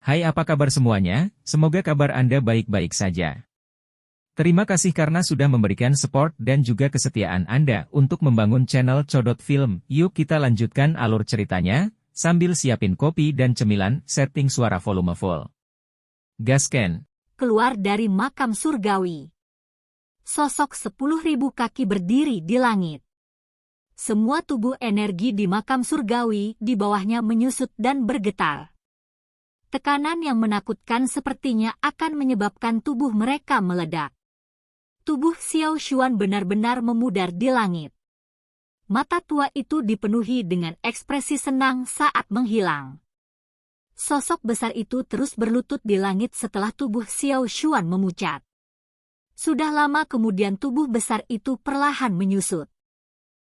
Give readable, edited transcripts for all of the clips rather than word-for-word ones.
Hai, apa kabar semuanya? Semoga kabar Anda baik-baik saja. Terima kasih karena sudah memberikan support dan juga kesetiaan Anda untuk membangun channel Codot Film. Yuk kita lanjutkan alur ceritanya, sambil siapin kopi dan cemilan, setting suara volume full. Gasken. Keluar dari makam surgawi. Sosok 10.000 kaki berdiri di langit. Semua tubuh energi di makam surgawi di bawahnya menyusut dan bergetar. Tekanan yang menakutkan sepertinya akan menyebabkan tubuh mereka meledak. Tubuh Xiao Xuan benar-benar memudar di langit. Mata tua itu dipenuhi dengan ekspresi senang saat menghilang. Sosok besar itu terus berlutut di langit setelah tubuh Xiao Xuan memucat. Sudah lama kemudian tubuh besar itu perlahan menyusut.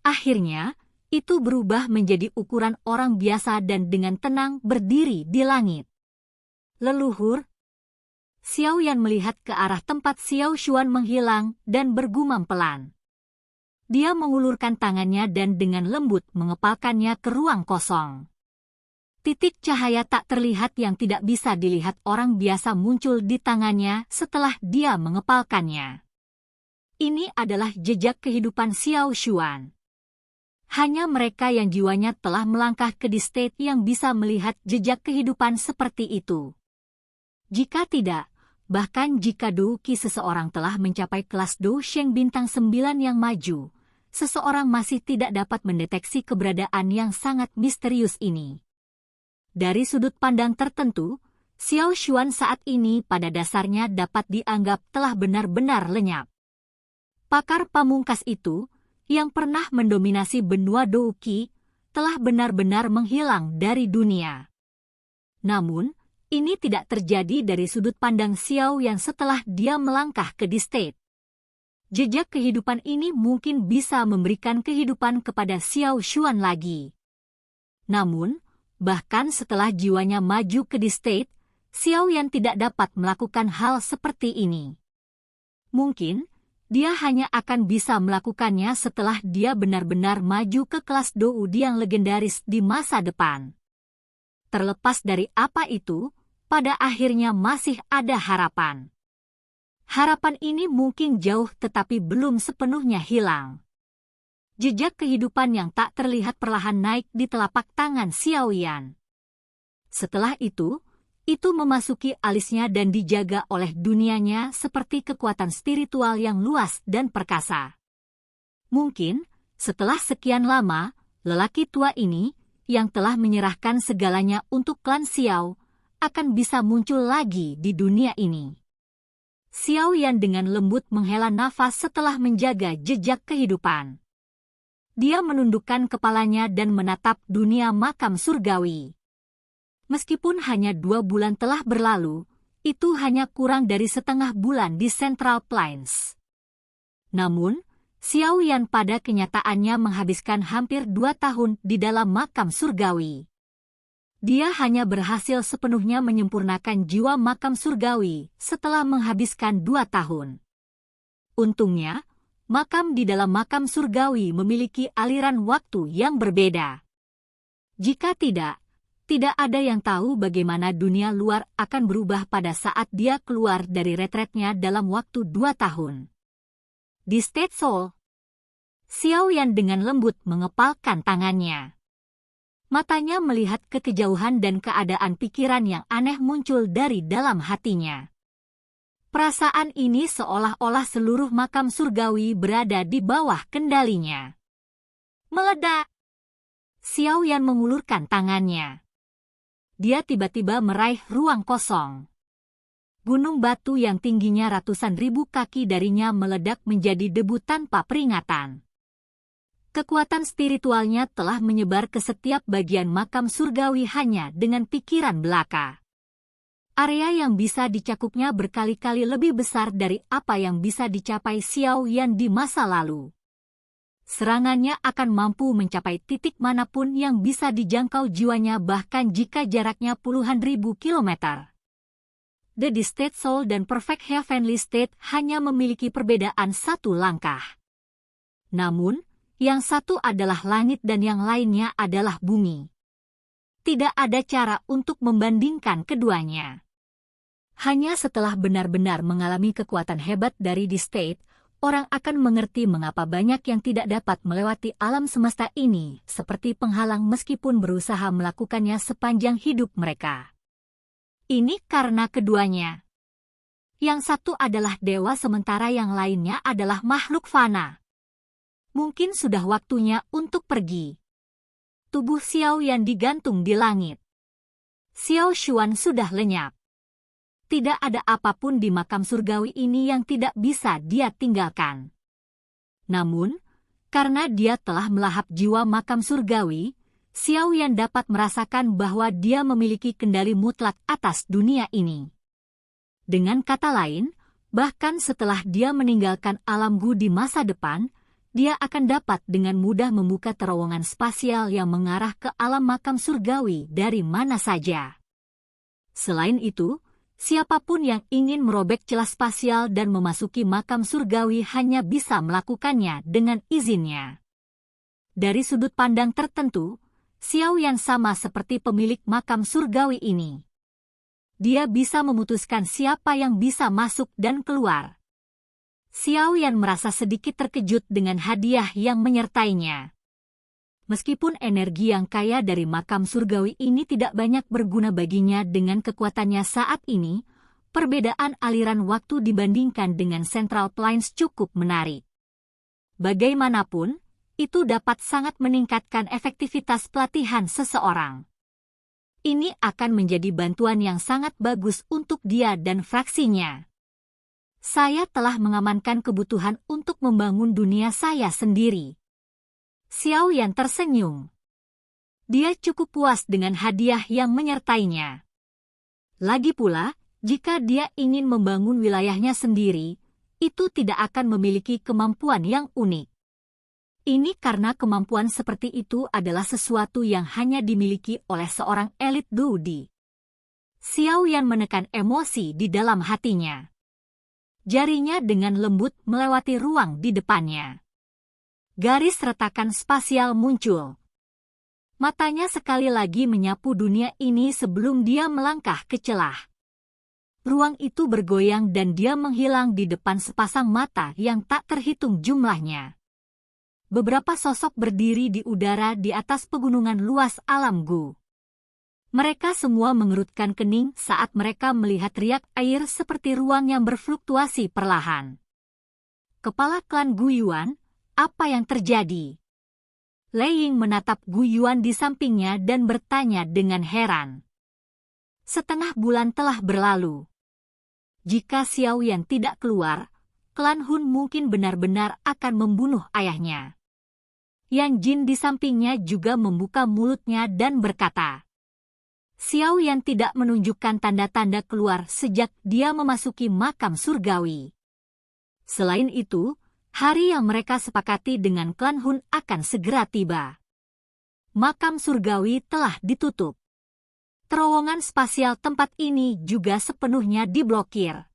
Akhirnya, itu berubah menjadi ukuran orang biasa dan dengan tenang berdiri di langit. Leluhur, Xiao Yan melihat ke arah tempat Xiao Xuan menghilang dan bergumam pelan. Dia mengulurkan tangannya dan dengan lembut mengepalkannya ke ruang kosong. Titik cahaya tak terlihat yang tidak bisa dilihat orang biasa muncul di tangannya setelah dia mengepalkannya. Ini adalah jejak kehidupan Xiao Xuan. Hanya mereka yang jiwanya telah melangkah ke di state yang bisa melihat jejak kehidupan seperti itu. Jika tidak, bahkan jika Douqi seseorang telah mencapai kelas Dou Sheng bintang 9 yang maju, seseorang masih tidak dapat mendeteksi keberadaan yang sangat misterius ini. Dari sudut pandang tertentu, Xiao Xuan saat ini pada dasarnya dapat dianggap telah benar-benar lenyap. Pakar pamungkas itu, yang pernah mendominasi benua Douqi, telah benar-benar menghilang dari dunia. Namun, ini tidak terjadi dari sudut pandang Xiao yang setelah dia melangkah ke di state. Jejak kehidupan ini mungkin bisa memberikan kehidupan kepada Xiao Xuan lagi. Namun, bahkan setelah jiwanya maju ke di state, Xiao Yan tidak dapat melakukan hal seperti ini. Mungkin, dia hanya akan bisa melakukannya setelah dia benar-benar maju ke kelas Dou yang legendaris di masa depan. Terlepas dari apa itu, pada akhirnya masih ada harapan. Harapan ini mungkin jauh tetapi belum sepenuhnya hilang. Jejak kehidupan yang tak terlihat perlahan naik di telapak tangan Xiao Yan. Setelah itu memasuki alisnya dan dijaga oleh dunianya seperti kekuatan spiritual yang luas dan perkasa. Mungkin, setelah sekian lama, lelaki tua ini, yang telah menyerahkan segalanya untuk klan Xiao, akan bisa muncul lagi di dunia ini. Xiao Yan dengan lembut menghela nafas setelah menjaga jejak kehidupan. Dia menundukkan kepalanya dan menatap dunia makam surgawi. Meskipun hanya 2 bulan telah berlalu, itu hanya kurang dari setengah bulan di Central Plains. Namun, Xiao Yan pada kenyataannya menghabiskan hampir 2 tahun di dalam makam surgawi. Dia hanya berhasil sepenuhnya menyempurnakan jiwa makam surgawi setelah menghabiskan 2 tahun. Untungnya, makam di dalam makam surgawi memiliki aliran waktu yang berbeda. Jika tidak ada yang tahu bagaimana dunia luar akan berubah pada saat dia keluar dari retretnya dalam waktu 2 tahun. Di State Soul, Xiao Yan dengan lembut mengepalkan tangannya. Matanya melihat ke kejauhan dan keadaan pikiran yang aneh muncul dari dalam hatinya. Perasaan ini seolah-olah seluruh makam surgawi berada di bawah kendalinya. Meledak! Xiao Yan mengulurkan tangannya. Dia tiba-tiba meraih ruang kosong. Gunung batu yang tingginya ratusan ribu kaki darinya meledak menjadi debu tanpa peringatan. Kekuatan spiritualnya telah menyebar ke setiap bagian makam surgawi hanya dengan pikiran belaka. Area yang bisa dicakupnya berkali-kali lebih besar dari apa yang bisa dicapai Xiao Yan di masa lalu. Serangannya akan mampu mencapai titik manapun yang bisa dijangkau jiwanya bahkan jika jaraknya puluhan ribu kilometer. The State Soul dan Perfect Heavenly State hanya memiliki perbedaan 1 langkah. Namun, yang satu adalah langit dan yang lainnya adalah bumi. Tidak ada cara untuk membandingkan keduanya. Hanya setelah benar-benar mengalami kekuatan hebat dari The State, orang akan mengerti mengapa banyak yang tidak dapat melewati alam semesta ini seperti penghalang meskipun berusaha melakukannya sepanjang hidup mereka. Ini karena keduanya. Yang satu adalah dewa sementara yang lainnya adalah makhluk fana. Mungkin sudah waktunya untuk pergi. Tubuh Xiao Yan digantung di langit. Xiao Xuan sudah lenyap. Tidak ada apapun di makam surgawi ini yang tidak bisa dia tinggalkan. Namun, karena dia telah melahap jiwa makam surgawi, Xiao Yan dapat merasakan bahwa dia memiliki kendali mutlak atas dunia ini. Dengan kata lain, bahkan setelah dia meninggalkan alam Gu di masa depan, dia akan dapat dengan mudah membuka terowongan spasial yang mengarah ke alam makam surgawi dari mana saja. Selain itu, siapapun yang ingin merobek celah spasial dan memasuki makam surgawi hanya bisa melakukannya dengan izinnya. Dari sudut pandang tertentu, Xiao Yan sama seperti pemilik makam surgawi ini. Dia bisa memutuskan siapa yang bisa masuk dan keluar. Xiao Yan merasa sedikit terkejut dengan hadiah yang menyertainya. Meskipun energi yang kaya dari makam surgawi ini tidak banyak berguna baginya dengan kekuatannya saat ini, perbedaan aliran waktu dibandingkan dengan Central Plains cukup menarik. Bagaimanapun, itu dapat sangat meningkatkan efektivitas pelatihan seseorang. Ini akan menjadi bantuan yang sangat bagus untuk dia dan fraksinya. Saya telah mengamankan kebutuhan untuk membangun dunia saya sendiri. Xiao Yan tersenyum. Dia cukup puas dengan hadiah yang menyertainya. Lagi pula, jika dia ingin membangun wilayahnya sendiri, itu tidak akan memiliki kemampuan yang unik. Ini karena kemampuan seperti itu adalah sesuatu yang hanya dimiliki oleh seorang elit Doudi. Xiao Yan menekan emosi di dalam hatinya. Jarinya dengan lembut melewati ruang di depannya. Garis retakan spasial muncul. Matanya sekali lagi menyapu dunia ini sebelum dia melangkah ke celah. Ruang itu bergoyang dan dia menghilang di depan sepasang mata yang tak terhitung jumlahnya. Beberapa sosok berdiri di udara di atas pegunungan luas alam Gu. Mereka semua mengerutkan kening saat mereka melihat riak air seperti ruang yang berfluktuasi perlahan. Kepala klan Gu Yuan, apa yang terjadi? Lei Ying menatap Gu Yuan di sampingnya dan bertanya dengan heran. Setengah bulan telah berlalu. Jika Xiao Yan tidak keluar, klan Hun mungkin benar-benar akan membunuh ayahnya. Yang Jin di sampingnya juga membuka mulutnya dan berkata, Xiao Yan tidak menunjukkan tanda-tanda keluar sejak dia memasuki makam surgawi. Selain itu, hari yang mereka sepakati dengan klan Hun akan segera tiba. Makam surgawi telah ditutup. Terowongan spasial tempat ini juga sepenuhnya diblokir.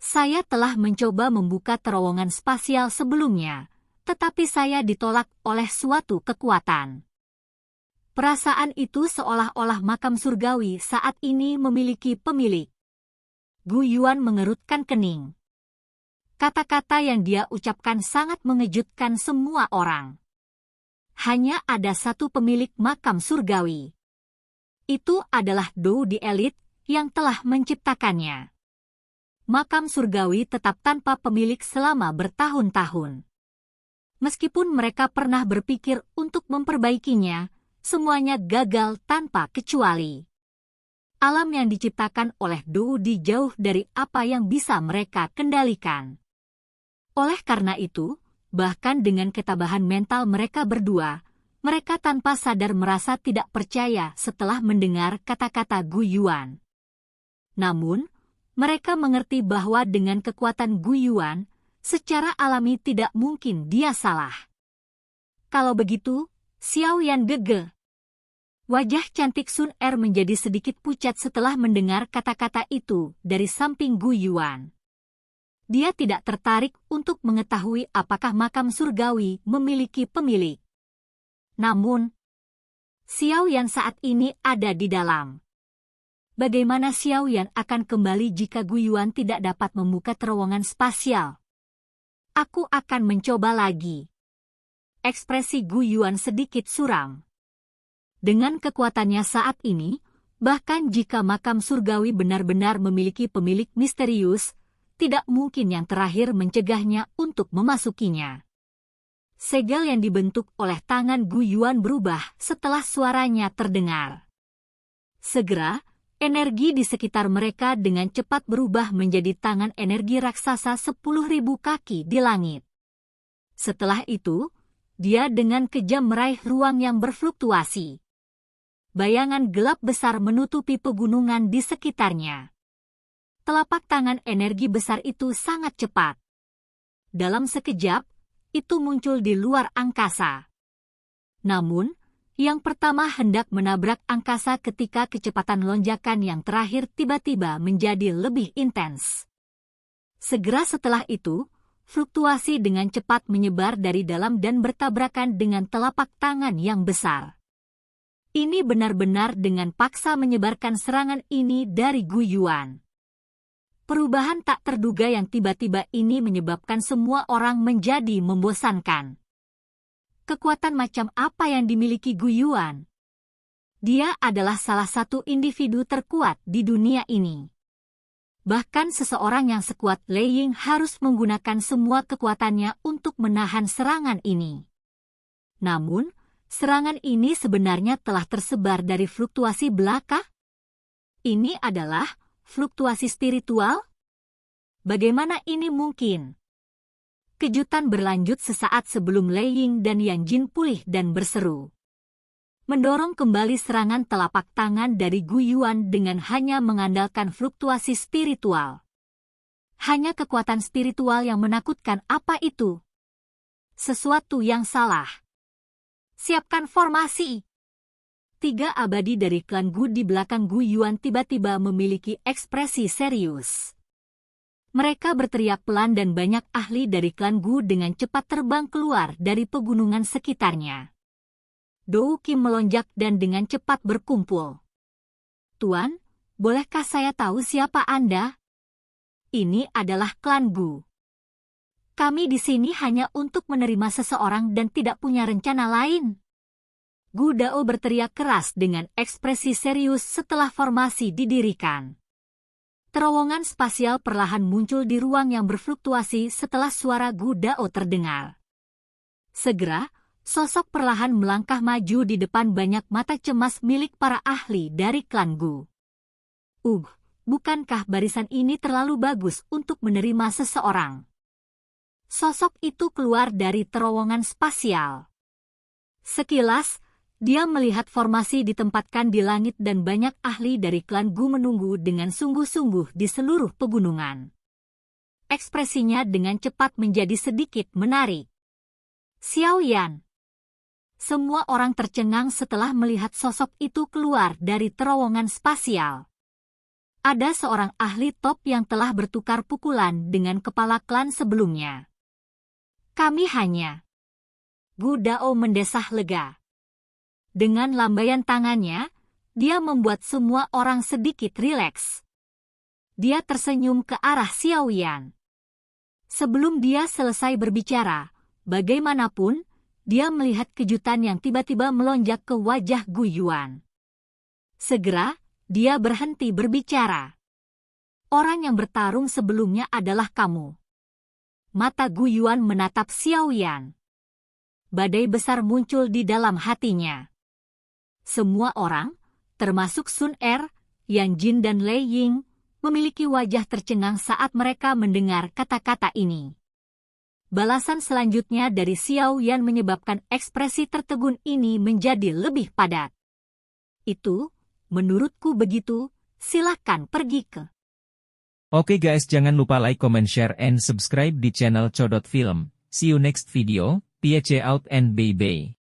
Saya telah mencoba membuka terowongan spasial sebelumnya, tetapi saya ditolak oleh suatu kekuatan. Perasaan itu seolah-olah makam surgawi saat ini memiliki pemilik. Gu Yuan mengerutkan kening. Kata-kata yang dia ucapkan sangat mengejutkan semua orang. Hanya ada satu pemilik makam surgawi. Itu adalah Doudi Elite yang telah menciptakannya. Makam surgawi tetap tanpa pemilik selama bertahun-tahun. Meskipun mereka pernah berpikir untuk memperbaikinya, semuanya gagal tanpa kecuali. Alam yang diciptakan oleh Doudi jauh dari apa yang bisa mereka kendalikan. Oleh karena itu, bahkan dengan ketabahan mental mereka berdua, mereka tanpa sadar merasa tidak percaya setelah mendengar kata-kata Gu Yuan. Namun, mereka mengerti bahwa dengan kekuatan Gu Yuan, secara alami tidak mungkin dia salah. Kalau begitu, Xiao Yan gege. Wajah cantik Sun Er menjadi sedikit pucat setelah mendengar kata-kata itu dari samping Gu Yuan. Dia tidak tertarik untuk mengetahui apakah makam surgawi memiliki pemilik. Namun, Xiao Yan saat ini ada di dalam. Bagaimana Xiao Yan akan kembali jika Gu Yuan tidak dapat membuka terowongan spasial? Aku akan mencoba lagi. Ekspresi Gu Yuan sedikit suram. Dengan kekuatannya saat ini, bahkan jika makam surgawi benar-benar memiliki pemilik misterius, tidak mungkin yang terakhir mencegahnya untuk memasukinya. Segel yang dibentuk oleh tangan Gu Yuan berubah setelah suaranya terdengar. Segera, energi di sekitar mereka dengan cepat berubah menjadi tangan energi raksasa 10.000 kaki di langit. Setelah itu, dia dengan kejam meraih ruang yang berfluktuasi. Bayangan gelap besar menutupi pegunungan di sekitarnya. Telapak tangan energi besar itu sangat cepat. Dalam sekejap, itu muncul di luar angkasa. Namun, yang pertama hendak menabrak angkasa ketika kecepatan lonjakan yang terakhir tiba-tiba menjadi lebih intens. Segera setelah itu, fluktuasi dengan cepat menyebar dari dalam dan bertabrakan dengan telapak tangan yang besar. Ini benar-benar dengan paksa menyebarkan serangan ini dari Gu Yuan. Perubahan tak terduga yang tiba-tiba ini menyebabkan semua orang menjadi membosankan. Kekuatan macam apa yang dimiliki Gu Yuan? Dia adalah salah satu individu terkuat di dunia ini. Bahkan seseorang yang sekuat Lei Ying harus menggunakan semua kekuatannya untuk menahan serangan ini. Namun, serangan ini sebenarnya telah tersebar dari fluktuasi belaka. Ini adalah fluktuasi spiritual? Bagaimana ini mungkin? Kejutan berlanjut sesaat sebelum Lei Ying dan Yan Jin pulih dan berseru. Mendorong kembali serangan telapak tangan dari Gu Yuan dengan hanya mengandalkan fluktuasi spiritual. Hanya kekuatan spiritual yang menakutkan apa itu? Sesuatu yang salah. Siapkan formasi. 3 abadi dari klan Gu di belakang Gu Yuan tiba-tiba memiliki ekspresi serius. Mereka berteriak pelan dan banyak ahli dari klan Gu dengan cepat terbang keluar dari pegunungan sekitarnya. Dou Kim melonjak dan dengan cepat berkumpul. Tuan, bolehkah saya tahu siapa Anda? Ini adalah klan Gu. Kami di sini hanya untuk menerima seseorang dan tidak punya rencana lain. Gu Dao berteriak keras dengan ekspresi serius setelah formasi didirikan. Terowongan spasial perlahan muncul di ruang yang berfluktuasi setelah suara Gu Dao terdengar. Segera, sosok perlahan melangkah maju di depan banyak mata cemas milik para ahli dari klan Gu. Bukankah barisan ini terlalu bagus untuk menerima seseorang? Sosok itu keluar dari terowongan spasial. Sekilas, dia melihat formasi ditempatkan di langit dan banyak ahli dari klan Gu menunggu dengan sungguh-sungguh di seluruh pegunungan. Ekspresinya dengan cepat menjadi sedikit menarik. Xiao Yan. Semua orang tercengang setelah melihat sosok itu keluar dari terowongan spasial. Ada seorang ahli top yang telah bertukar pukulan dengan kepala klan sebelumnya. Kami hanya... Gu Dao mendesah lega. Dengan lambaian tangannya, dia membuat semua orang sedikit rileks. Dia tersenyum ke arah Xiao Yan. Sebelum dia selesai berbicara, bagaimanapun, dia melihat kejutan yang tiba-tiba melonjak ke wajah Gu Yuan. Segera, dia berhenti berbicara. Orang yang bertarung sebelumnya adalah kamu. Mata Gu Yuan menatap Xiao Yan. Badai besar muncul di dalam hatinya. Semua orang, termasuk Sun Er, Yan Jin dan Lei Ying, memiliki wajah tercengang saat mereka mendengar kata-kata ini. Balasan selanjutnya dari Xiao Yan menyebabkan ekspresi tertegun ini menjadi lebih padat. Itu, menurutku begitu, silakan pergi ke. Oke guys, jangan lupa like, comment, share, and subscribe di channel Codot Film. See you next video, peace out and bye-bye.